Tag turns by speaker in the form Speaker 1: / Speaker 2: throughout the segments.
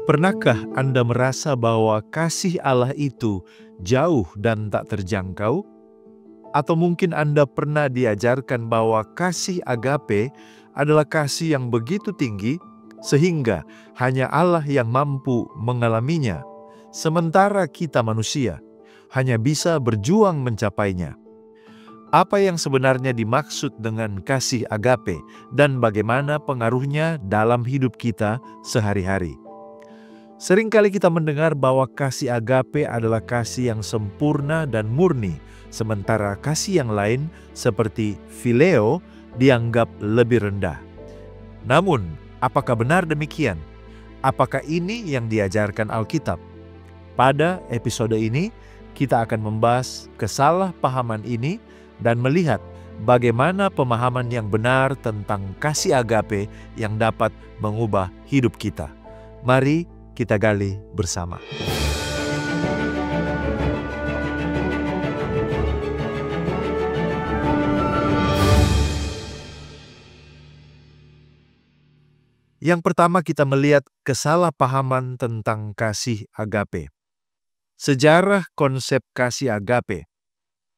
Speaker 1: Pernahkah Anda merasa bahwa kasih Allah itu jauh dan tak terjangkau? Atau mungkin Anda pernah diajarkan bahwa kasih agape adalah kasih yang begitu tinggi sehingga hanya Allah yang mampu mengalaminya, sementara kita manusia hanya bisa berjuang mencapainya. Apa yang sebenarnya dimaksud dengan kasih agape dan bagaimana pengaruhnya dalam hidup kita sehari-hari? Seringkali kita mendengar bahwa kasih agape adalah kasih yang sempurna dan murni, sementara kasih yang lain seperti phileo dianggap lebih rendah. Namun, apakah benar demikian? Apakah ini yang diajarkan Alkitab? Pada episode ini, kita akan membahas kesalahpahaman ini dan melihat bagaimana pemahaman yang benar tentang kasih agape yang dapat mengubah hidup kita. Mari kita gali bersama. Yang pertama, kita melihat kesalahpahaman tentang kasih agape. Sejarah konsep kasih agape.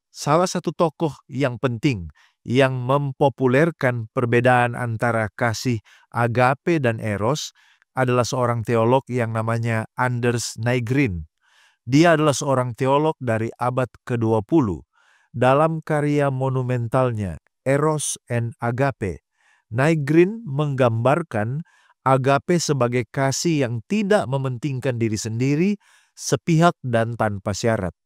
Speaker 1: Salah satu tokoh yang penting yang mempopulerkan perbedaan antara kasih agape dan eros adalah seorang teolog yang namanya Anders Nygren. Dia adalah seorang teolog dari abad ke-20. Dalam karya monumentalnya Eros and Agape, Nygren menggambarkan agape sebagai kasih yang tidak mementingkan diri sendiri, sepihak dan tanpa syarat.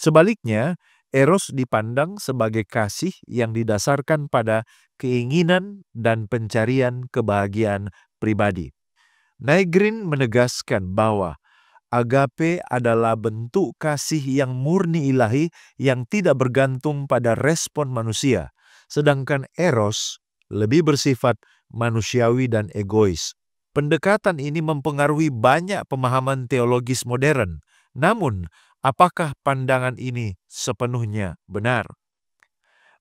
Speaker 1: Sebaliknya, eros dipandang sebagai kasih yang didasarkan pada keinginan dan pencarian kebahagiaan pribadi. Nygren menegaskan bahwa agape adalah bentuk kasih yang murni ilahi yang tidak bergantung pada respon manusia, sedangkan eros lebih bersifat manusiawi dan egois. Pendekatan ini mempengaruhi banyak pemahaman teologis modern. Namun, apakah pandangan ini sepenuhnya benar?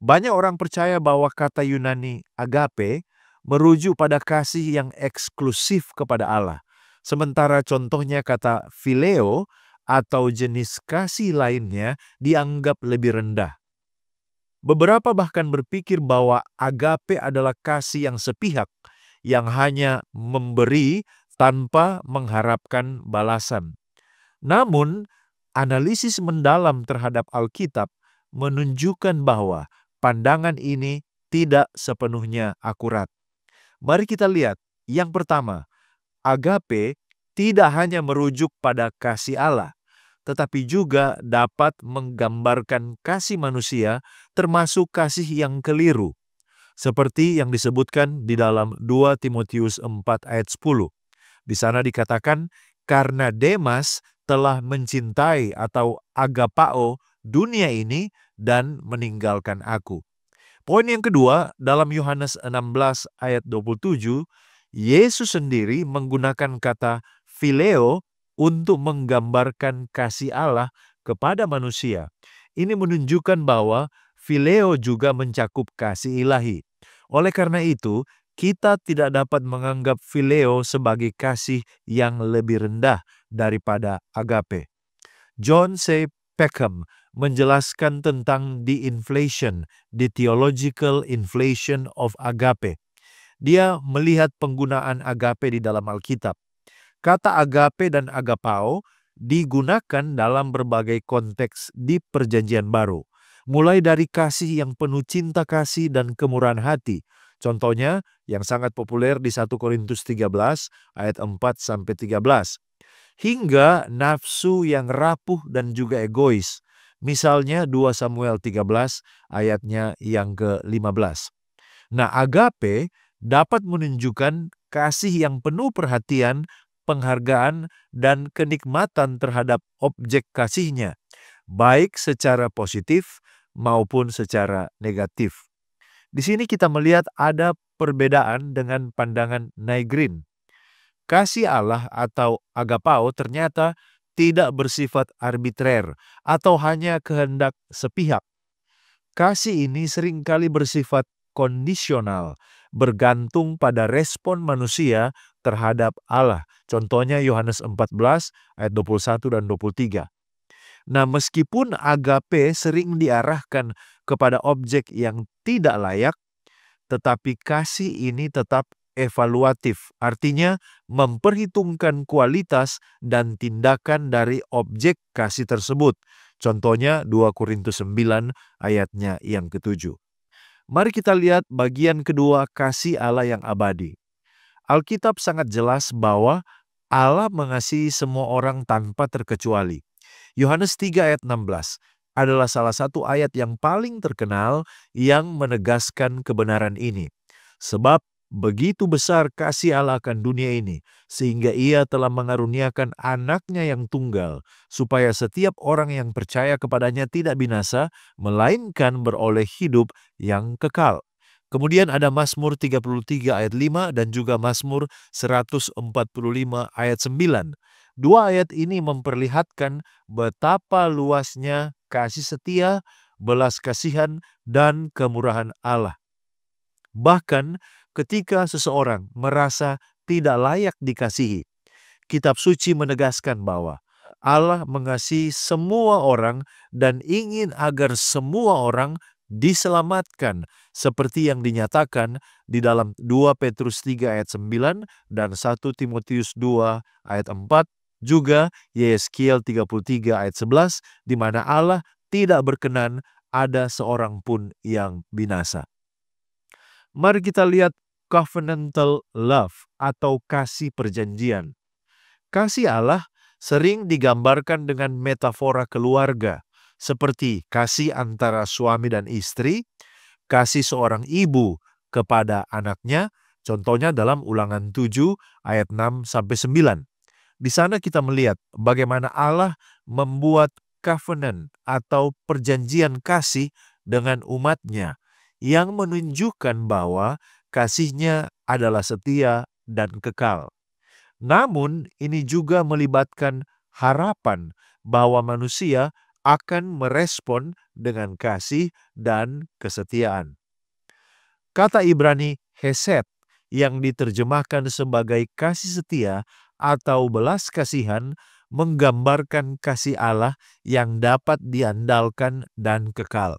Speaker 1: Banyak orang percaya bahwa kata Yunani agape merujuk pada kasih yang eksklusif kepada Allah. Sementara contohnya kata phileo atau jenis kasih lainnya dianggap lebih rendah. Beberapa bahkan berpikir bahwa agape adalah kasih yang sepihak, yang hanya memberi tanpa mengharapkan balasan. Namun, analisis mendalam terhadap Alkitab menunjukkan bahwa pandangan ini tidak sepenuhnya akurat. Mari kita lihat. Yang pertama, agape tidak hanya merujuk pada kasih Allah, tetapi juga dapat menggambarkan kasih manusia, termasuk kasih yang keliru. Seperti yang disebutkan di dalam 2 Timotius 4 ayat 10. Di sana dikatakan, karena Demas telah mencintai atau agapao dunia ini dan meninggalkan aku. Poin yang kedua, dalam Yohanes 16 ayat 27, Yesus sendiri menggunakan kata phileo untuk menggambarkan kasih Allah kepada manusia. Ini menunjukkan bahwa phileo juga mencakup kasih ilahi. Oleh karena itu, kita tidak dapat menganggap phileo sebagai kasih yang lebih rendah daripada agape. John C. Peckham menjelaskan tentang the theological inflation of agape. Dia melihat penggunaan agape di dalam Alkitab. Kata agape dan agapao digunakan dalam berbagai konteks di Perjanjian Baru, mulai dari kasih yang penuh cinta kasih dan kemurahan hati. Contohnya yang sangat populer di 1 Korintus 13 ayat 4-13. Hingga nafsu yang rapuh dan juga egois. Misalnya 2 Samuel 13 ayatnya yang ke-15. Nah, agape dapat menunjukkan kasih yang penuh perhatian, penghargaan, dan kenikmatan terhadap objek kasihnya, baik secara positif maupun secara negatif. Di sini kita melihat ada perbedaan dengan pandangan Nygren. Kasih Allah atau agapao ternyata tidak bersifat arbitrer atau hanya kehendak sepihak. Kasih ini seringkali bersifat kondisional, bergantung pada respon manusia terhadap Allah. Contohnya Yohanes 14 ayat 21 dan 23. Nah, meskipun agape sering diarahkan kepada objek yang tidak layak, tetapi kasih ini tetap evaluatif. Artinya memperhitungkan kualitas dan tindakan dari objek kasih tersebut. Contohnya 2 Korintus 9 ayatnya yang ke-7. Mari kita lihat bagian kedua kasih Allah yang abadi. Alkitab sangat jelas bahwa Allah mengasihi semua orang tanpa terkecuali. Yohanes 3 ayat 16 adalah salah satu ayat yang paling terkenal yang menegaskan kebenaran ini. Sebab begitu besar kasih Allah akan dunia ini, sehingga Ia telah mengaruniakan anaknya yang tunggal, supaya setiap orang yang percaya kepadanya tidak binasa, melainkan beroleh hidup yang kekal. Kemudian ada Mazmur 33 ayat 5 dan juga Mazmur 145 ayat 9. Dua ayat ini memperlihatkan betapa luasnya kasih setia, belas kasihan, dan kemurahan Allah. Bahkan ketika seseorang merasa tidak layak dikasihi, Kitab Suci menegaskan bahwa Allah mengasihi semua orang dan ingin agar semua orang diselamatkan, seperti yang dinyatakan di dalam 2 Petrus 3 ayat 9 dan 1 Timotius 2 ayat 4, juga Yeskiel 33 ayat 11, di mana Allah tidak berkenan ada seorang pun yang binasa. Mari kita lihat covenantal love atau kasih perjanjian. Kasih Allah sering digambarkan dengan metafora keluarga, seperti kasih antara suami dan istri, kasih seorang ibu kepada anaknya, contohnya dalam Ulangan 7 ayat 6-9. Di sana kita melihat bagaimana Allah membuat covenant atau perjanjian kasih dengan umatnya yang menunjukkan bahwa kasihnya adalah setia dan kekal. Namun ini juga melibatkan harapan bahwa manusia akan merespon dengan kasih dan kesetiaan. Kata Ibrani hesed yang diterjemahkan sebagai kasih setia atau belas kasihan menggambarkan kasih Allah yang dapat diandalkan dan kekal.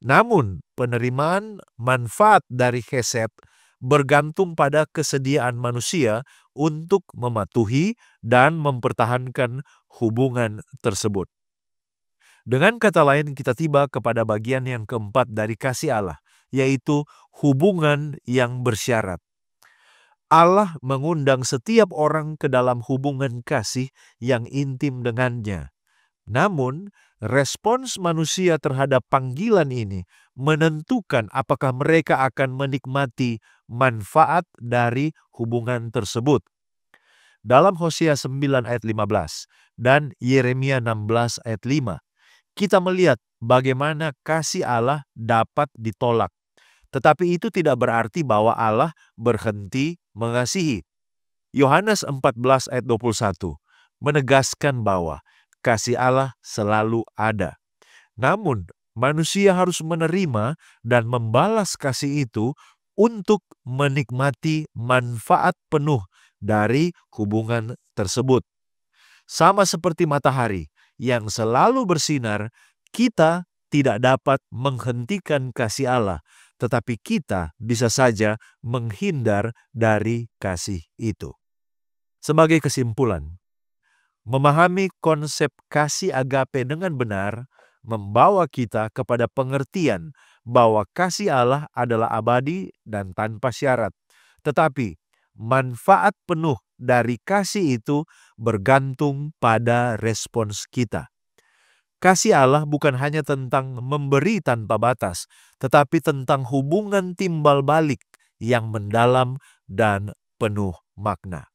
Speaker 1: Namun penerimaan manfaat dari hesed bergantung pada kesediaan manusia untuk mematuhi dan mempertahankan hubungan tersebut. Dengan kata lain, kita tiba kepada bagian yang keempat dari kasih Allah, yaitu hubungan yang bersyarat. Allah mengundang setiap orang ke dalam hubungan kasih yang intim dengannya. Namun, respons manusia terhadap panggilan ini menentukan apakah mereka akan menikmati manfaat dari hubungan tersebut. Dalam Hosea 9 ayat 15 dan Yeremia 16 ayat 5, kita melihat bagaimana kasih Allah dapat ditolak. Tetapi itu tidak berarti bahwa Allah berhenti mengasihi. Yohanes 14 ayat 21 menegaskan bahwa kasih Allah selalu ada. Namun, manusia harus menerima dan membalas kasih itu untuk menikmati manfaat penuh dari hubungan tersebut. Sama seperti matahari yang selalu bersinar, kita tidak dapat menghentikan kasih Allah, tetapi kita bisa saja menghindar dari kasih itu. Sebagai kesimpulan, memahami konsep kasih agape dengan benar membawa kita kepada pengertian bahwa kasih Allah adalah abadi dan tanpa syarat. Tetapi manfaat penuh dari kasih itu bergantung pada respons kita. Kasih Allah bukan hanya tentang memberi tanpa batas, tetapi tentang hubungan timbal balik yang mendalam dan penuh makna.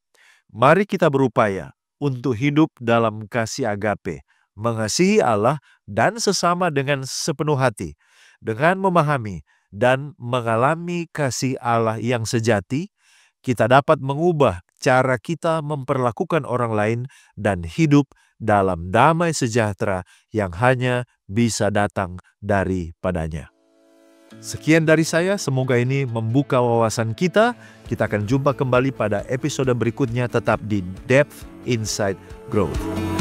Speaker 1: Mari kita berupaya untuk hidup dalam kasih agape, mengasihi Allah dan sesama dengan sepenuh hati, dengan memahami dan mengalami kasih Allah yang sejati. Kita dapat mengubah cara kita memperlakukan orang lain dan hidup dalam damai sejahtera yang hanya bisa datang daripadanya. Sekian dari saya, semoga ini membuka wawasan kita. Kita akan jumpa kembali pada episode berikutnya, tetap di Depth Inside Growth.